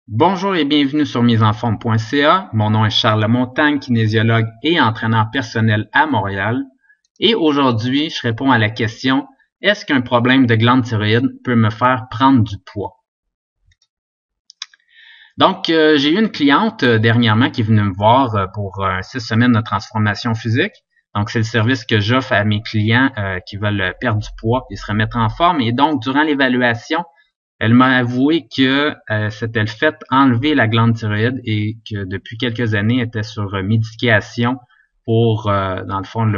Bonjour et bienvenue sur misenforme.ca. Mon nom est Charles Lamontagne, kinésiologue et entraîneur personnel à Montréal. Et aujourd'hui, je réponds à la question: est-ce qu'un problème de glande thyroïde peut me faire prendre du poids? Donc, j'ai eu une cliente dernièrement qui est venue me voir pour 6 semaines de transformation physique. Donc, c'est le service que j'offre à mes clients qui veulent perdre du poids et se remettre en forme. Et donc, durant l'évaluation, elle m'a avoué que s'était le fait enlever la glande thyroïde et que depuis quelques années, elle était sur médication pour, dans le fond,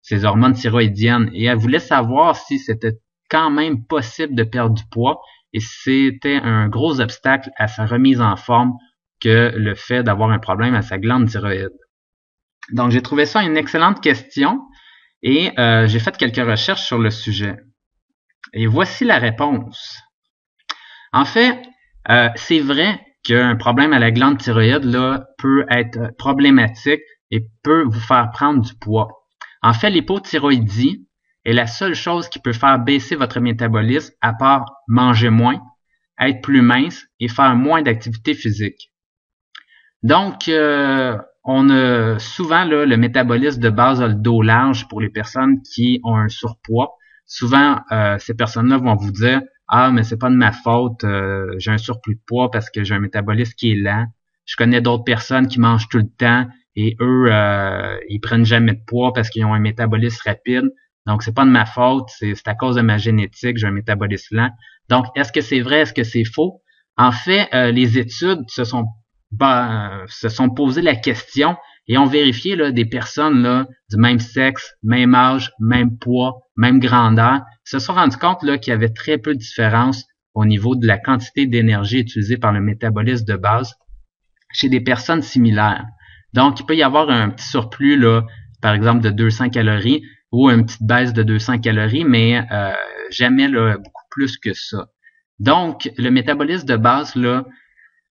ses hormones thyroïdiennes. Et elle voulait savoir si c'était quand même possible de perdre du poids et c'était un gros obstacle à sa remise en forme que le fait d'avoir un problème à sa glande thyroïde. Donc, j'ai trouvé ça une excellente question et j'ai fait quelques recherches sur le sujet. Et voici la réponse. En fait, c'est vrai qu'un problème à la glande thyroïde là, peut être problématique et peut vous faire prendre du poids. En fait, l'hypothyroïdie est la seule chose qui peut faire baisser votre métabolisme à part manger moins, être plus mince et faire moins d'activité physique. Donc, on a souvent là, le métabolisme de base a le dos large pour les personnes qui ont un surpoids. Souvent, ces personnes-là vont vous dire: ah, mais c'est pas de ma faute, j'ai un surplus de poids parce que j'ai un métabolisme qui est lent. Je connais d'autres personnes qui mangent tout le temps et eux, ils prennent jamais de poids parce qu'ils ont un métabolisme rapide. Donc, c'est pas de ma faute, c'est à cause de ma génétique, j'ai un métabolisme lent. Donc, est-ce que c'est vrai, est-ce que c'est faux? En fait, les études se sont posé la question et ont vérifié là, des personnes là, du même sexe, même âge, même poids, même grandeur, se sont rendus compte là, qu'il y avait très peu de différence au niveau de la quantité d'énergie utilisée par le métabolisme de base chez des personnes similaires. Donc, il peut y avoir un petit surplus, là, par exemple, de 200 calories ou une petite baisse de 200 calories, mais jamais là, beaucoup plus que ça. Donc, le métabolisme de base, là,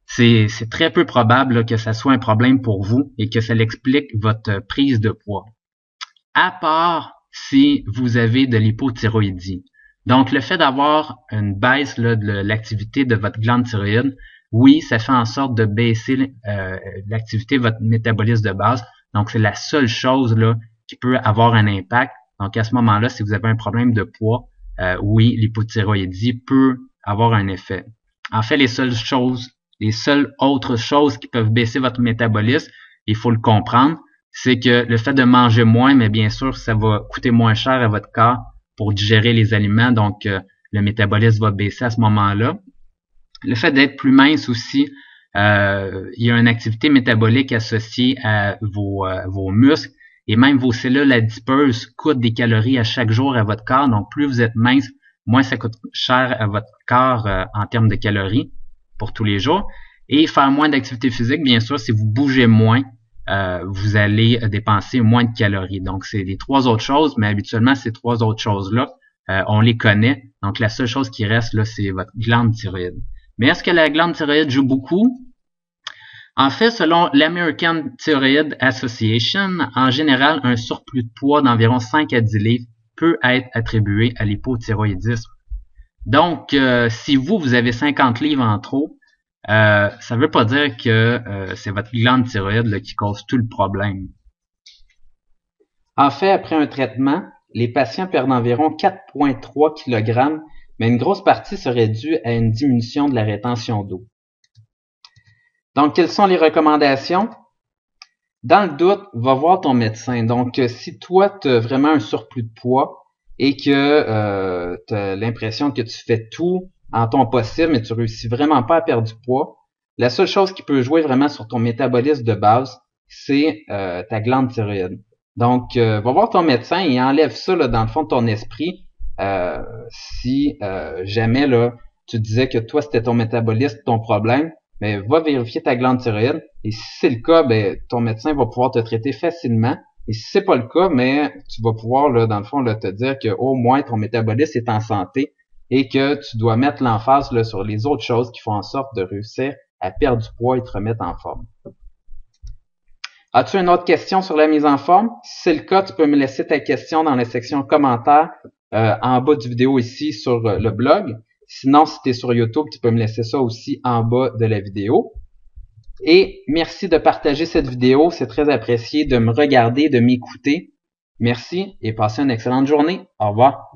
c'est très peu probable là, que ça soit un problème pour vous et que ça l'explique votre prise de poids. À part si vous avez de l'hypothyroïdie. Donc, le fait d'avoir une baisse là, de l'activité de votre glande thyroïde, oui, ça fait en sorte de baisser l'activité de votre métabolisme de base. Donc, c'est la seule chose là, qui peut avoir un impact. Donc, à ce moment-là, si vous avez un problème de poids, oui, l'hypothyroïdie peut avoir un effet. En fait, les seules autres choses qui peuvent baisser votre métabolisme, il faut le comprendre, c'est que le fait de manger moins, mais bien sûr, ça va coûter moins cher à votre corps pour digérer les aliments, donc le métabolisme va baisser à ce moment-là. Le fait d'être plus mince aussi, il y a une activité métabolique associée à vos muscles et même vos cellules adipeuses coûtent des calories à chaque jour à votre corps. Donc, plus vous êtes mince, moins ça coûte cher à votre corps en termes de calories pour tous les jours. Et faire moins d'activité physique, bien sûr, si vous bougez moins, vous allez dépenser moins de calories. Donc, c'est les trois autres choses, mais habituellement, ces trois autres choses-là, on les connaît. Donc, la seule chose qui reste, là, c'est votre glande thyroïde. Mais est-ce que la glande thyroïde joue beaucoup? En fait, selon l'American Thyroid Association, en général, un surplus de poids d'environ 5 à 10 livres peut être attribué à l'hypothyroïdisme. Donc, si vous avez 50 livres en trop, ça ne veut pas dire que c'est votre glande thyroïde là, qui cause tout le problème. En fait, après un traitement, les patients perdent environ 4,3 kg, mais une grosse partie serait due à une diminution de la rétention d'eau. Donc, quelles sont les recommandations? Dans le doute, va voir ton médecin. Donc, si toi, tu as vraiment un surplus de poids et que tu as l'impression que tu fais tout en ton possible, mais tu réussis vraiment pas à perdre du poids, la seule chose qui peut jouer vraiment sur ton métabolisme de base, c'est ta glande thyroïde. Donc, va voir ton médecin et enlève ça là, dans le fond de ton esprit. Si jamais là, tu disais que toi, c'était ton métabolisme, ton problème, mais va vérifier ta glande thyroïde. Et si c'est le cas, ben, ton médecin va pouvoir te traiter facilement. Et si c'est pas le cas, mais tu vas pouvoir, là, dans le fond, là, te dire que au moins ton métabolisme est en santé et que tu dois mettre l'emphase là, sur les autres choses qui font en sorte de réussir à perdre du poids et te remettre en forme. As-tu une autre question sur la mise en forme? Si c'est le cas, tu peux me laisser ta question dans la section commentaires en bas du vidéo ici sur le blog. Sinon, si tu es sur YouTube, tu peux me laisser ça aussi en bas de la vidéo. Et merci de partager cette vidéo. C'est très apprécié de me regarder, de m'écouter. Merci et passez une excellente journée. Au revoir.